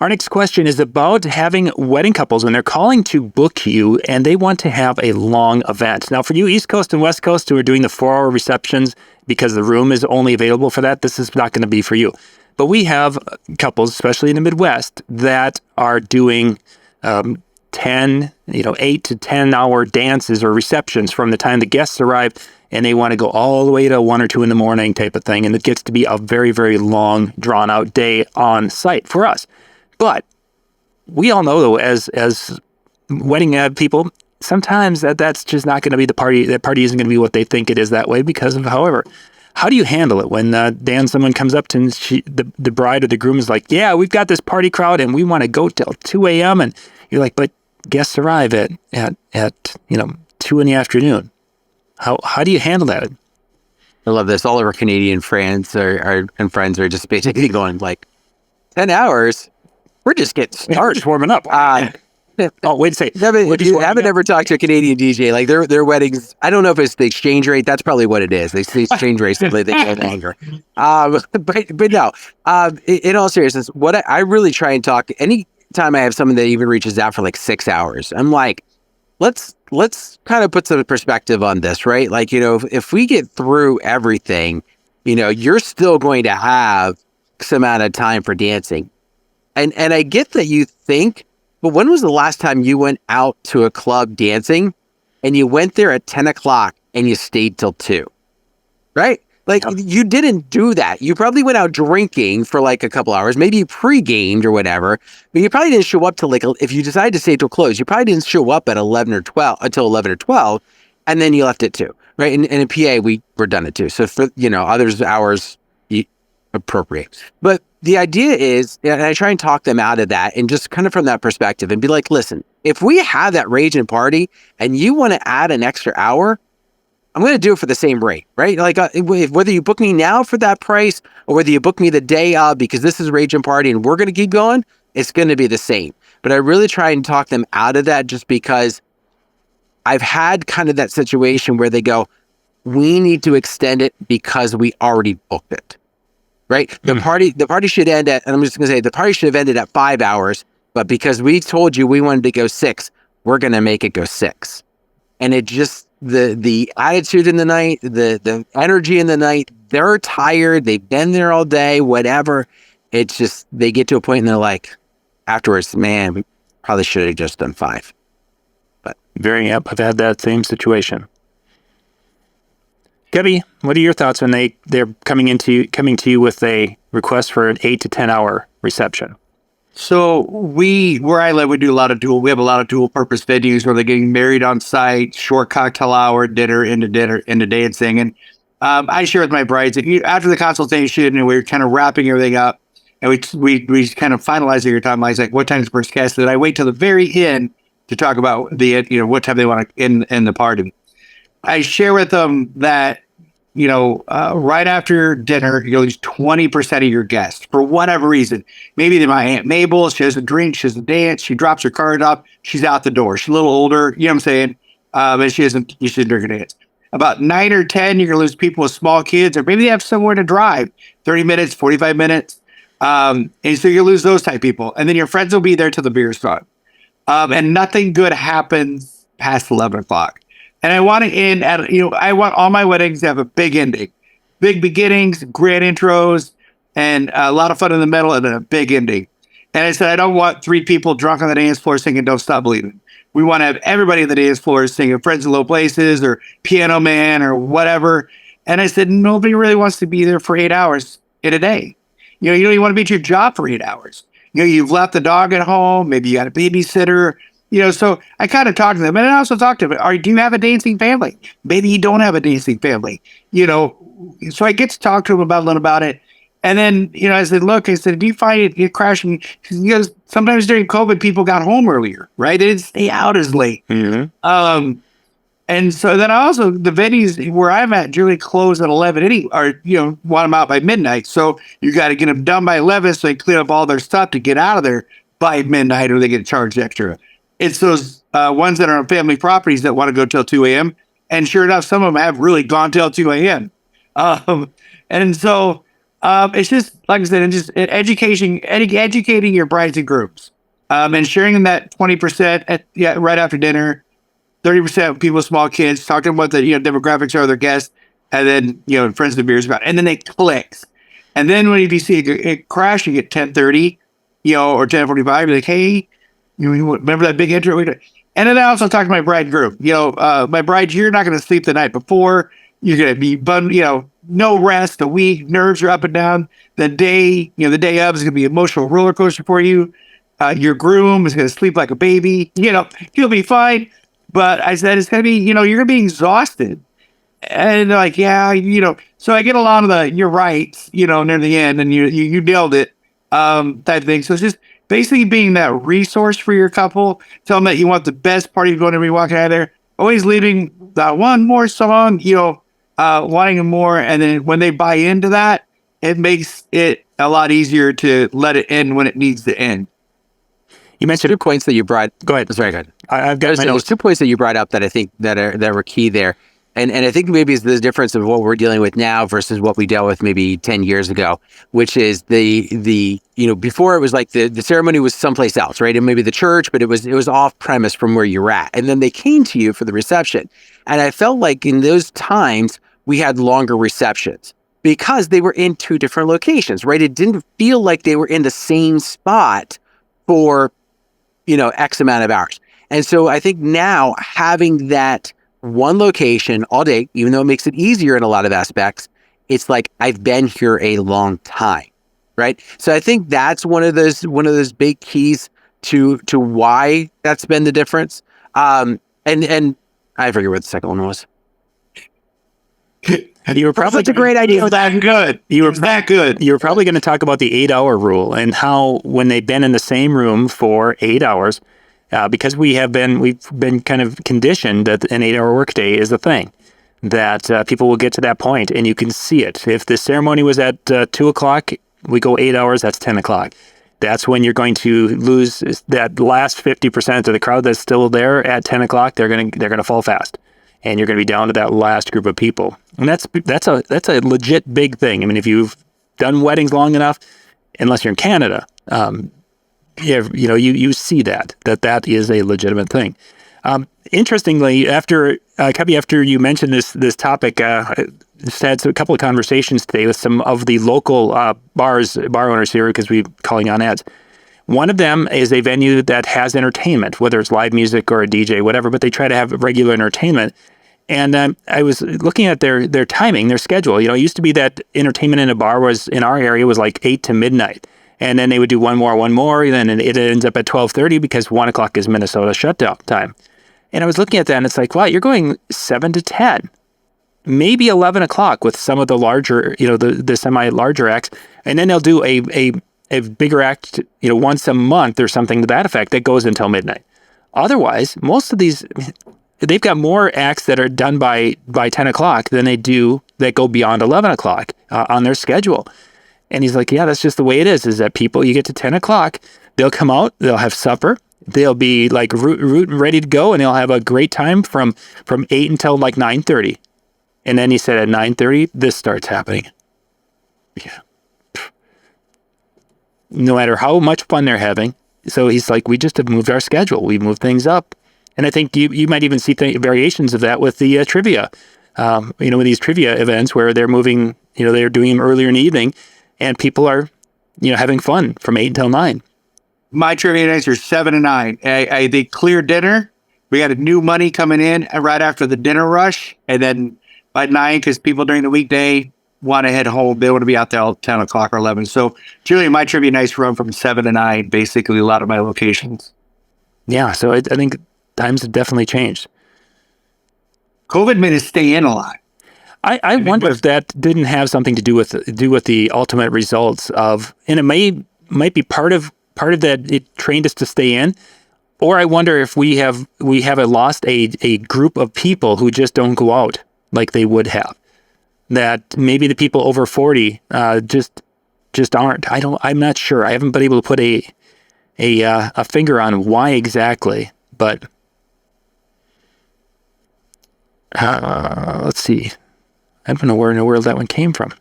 Our next question is about having wedding couples when they're calling to book you and they want to have a long event. Now, for you East Coast and West Coast who are doing the 4-hour receptions because the room is only available for that, this is not going to be for you. But we have couples, especially in the Midwest, that are doing 8 to 10 hour dances or receptions from the time the guests arrive, and they want to go all the way to 1 or 2 in the morning type of thing. And it gets to be a very, very long, drawn out day on site for us. But we all know, though, as wedding people, sometimes that's just not going to be the party. That party isn't going to be what they think it is that way because of, however. How do you handle it when, Dan, someone comes up to and the bride or the groom is like, yeah, we've got this party crowd and we want to go till 2 a.m. And you're like, but guests arrive at 2 in the afternoon. How do you handle that? I love this. All of our Canadian friends and friends are just basically going like, 10 hours? We're just getting started. Just warming up. Oh, wait a second. You haven't ever talked to a Canadian DJ, like their weddings, I don't know if it's the exchange rate. That's probably what it is. They exchange rates, so they go longer. But no, in all seriousness, what I really try and talk, anytime I have someone that even reaches out for like 6 hours, I'm like, let's kind of put some perspective on this, right? Like, if we get through everything, you're still going to have some amount of time for dancing. And I get that you think, but when was the last time you went out to a club dancing and you went there at 10 o'clock and you stayed till 2, right? Like you didn't do that. You probably went out drinking for like a couple hours, maybe you pre-gamed or whatever, but you probably didn't show up till if you decided to stay till close, you probably didn't show up at 11 or 12 until 11 or 12, and then you left at 2, right? And in PA, we were done at 2. So for, others hours appropriate. But the idea is, and I try and talk them out of that and just kind of from that perspective and be like, listen, if we have that raging party and you want to add an extra hour, I'm going to do it for the same rate, right? Like whether you book me now for that price or whether you book me the day of because this is raging party and we're going to keep going, it's going to be the same. But I really try and talk them out of that just because I've had kind of that situation where they go, we need to extend it because we already booked it. Right? The party should end at, and I'm just going to say, the party should have ended at 5 hours, but because we told you we wanted to go 6, we're going to make it go 6. And it just, the attitude in the night, the energy in the night, they're tired, they've been there all day, whatever. It's just, they get to a point and they're like, afterwards, man, we probably should have just done 5. But I've had that same situation. Cubby, what are your thoughts when they're coming to you with a request for an 8 to 10 hour reception? So where I live, we have a lot of dual purpose venues where they're getting married on site, short cocktail hour, dinner into dancing. And I share with my brides that after the consultation and we were kind of wrapping everything up and we kind of finalized your timelines, like what time is the first guest? That I wait till the very end to talk about what time they want to end the party. I share with them that, right after dinner, you'll lose 20% of your guests for whatever reason. Maybe they're my Aunt Mabel. She doesn't drink. She doesn't dance. She drops her card up. She's out the door. She's a little older. You know what I'm saying? And she shouldn't drink or dance. About 9 or 10, you're going to lose people with small kids, or maybe they have somewhere to drive, 30 minutes, 45 minutes. And so you lose those type of people. And then your friends will be there till the beer's gone. And nothing good happens past 11 o'clock. And I want to end at, I want all my weddings to have a big ending, big beginnings, grand intros, and a lot of fun in the middle, and then a big ending. And I said, I don't want 3 people drunk on the dance floor singing Don't Stop Believing. We want to have everybody on the dance floor singing Friends in Low Places or Piano Man or whatever. And I said, nobody really wants to be there for 8 hours in a day. You don't even want to be at your job for 8 hours. You've left the dog at home. Maybe you got a babysitter. So I kind of talked to them, and I also talked to them. Do you have a dancing family? Maybe you don't have a dancing family, So I get to talk to them a little about it. And then, I said, look, do you find it crashing? Because sometimes during COVID, people got home earlier, right? They didn't stay out as late. Mm-hmm. And so then the venues where I'm at generally close at 11 want them out by midnight. So you got to get them done by 11 so they clean up all their stuff to get out of there by midnight, or they get charged extra. It's those ones that are on family properties that want to go till 2 a.m. And sure enough, some of them have really gone till 2 a.m. And so It's just like I said, and just educating your brides and grooms, and sharing them that 20% right after dinner, 30% people with small kids, talking about the demographics of their guests, and then friends and beers about it. And then it clicks. And then when you see it crashing at 10:30, or 10:45, you're like, hey, remember that big intro? And then I also talk to my bride group. My bride, you're not going to sleep the night before. You're going to be no rest, a week, nerves are up and down. The day of is going to be an emotional roller coaster for you. Your groom is going to sleep like a baby. He'll be fine. But I said, it's going to be, you're going to be exhausted. And they're like, yeah, so I get a lot of you're right, near the end, and you nailed it, type thing. So it's just basically being that resource for your couple. Tell them that you want the best party going to be walking out of there. Always leaving that one more song, wanting more. And then when they buy into that, it makes it a lot easier to let it end when it needs to end. You mentioned 2 points that you brought. Go ahead. Sorry, go ahead. I've got my There's notes. 2 points that you brought up that I think that were key there. And I think maybe it's the difference of what we're dealing with now versus what we dealt with maybe 10 years ago, which is the before it was like the ceremony was someplace else, right? And maybe the church, but it was off premise from where you're at. And then they came to you for the reception. And I felt like in those times we had longer receptions because they were in 2 different locations, right? It didn't feel like they were in the same spot for, X amount of hours. And so I think now having that one location all day, even though it makes it easier in a lot of aspects, it's like I've been here a long time, right? So I think that's one of those big keys to why that's been the difference. And I forget what the second one was. You were probably That's a great idea. That good. You were that good. You were probably going to talk about the 8-hour rule and how when they've been in the same room for 8 hours, because we've been kind of conditioned that an 8-hour workday is a thing, that people will get to that point and you can see it. If the ceremony was at 2 o'clock, we go 8 hours, that's 10 o'clock. That's when you're going to lose that last 50% of the crowd that's still there at 10 o'clock. They're going to fall fast, and you're going to be down to that last group of people. And that's a legit big thing. I mean, if you've done weddings long enough, unless you're in Canada, you see that is a legitimate thing. Interestingly, after Cubby, after you mentioned this topic, I just had a couple of conversations today with some of the local bar owners here, because we're calling on ads. One of them is a venue that has entertainment, whether it's live music or a DJ, whatever, but they try to have regular entertainment. And I was looking at their timing, their schedule. It used to be that entertainment in a bar was, in our area, was like 8 to midnight. And then they would do one more, and then it ends up at 12:30 because 1 o'clock is Minnesota shutdown time. And I was looking at that, and it's like, wow, you're going 7 to 10, maybe 11 o'clock with some of the larger, the semi-larger acts. And then they'll do a bigger act, once a month or something to that effect that goes until midnight. Otherwise, most of these, they've got more acts that are done by 10 o'clock than they do that go beyond 11 o'clock on their schedule. And he's like, yeah, that's just the way it is that people, you get to 10 o'clock, they'll come out, they'll have supper, they'll be like root and ready to go, and they'll have a great time from 8 until like 9:30. And then he said at 9:30, this starts happening. Yeah. No matter how much fun they're having. So he's like, we just have moved our schedule. We moved things up. And I think you might even see variations of that with the trivia. With these trivia events where they're moving, they're doing them earlier in the evening, and people are, having fun from 8 until 9. My trivia nights are 7 to 9. They clear dinner. We got a new money coming in right after the dinner rush. And then by 9, because people during the weekday want to head home. They want to be out there till 10 o'clock or 11. So generally my trivia nights run from 7 to 9, basically a lot of my locations. Yeah, so I think times have definitely changed. COVID made us stay in a lot. I wonder if that didn't have something to do with the ultimate results of, and it might be part of that. It trained us to stay in, or I wonder if we have lost a group of people who just don't go out like they would have. That maybe the people over 40 just aren't. I'm not sure. I haven't been able to put a finger on why exactly, but let's see. I don't know where in the world that one came from.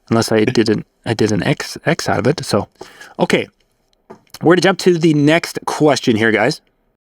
unless I did an X out of it. So, okay, we're gonna jump to the next question here, guys.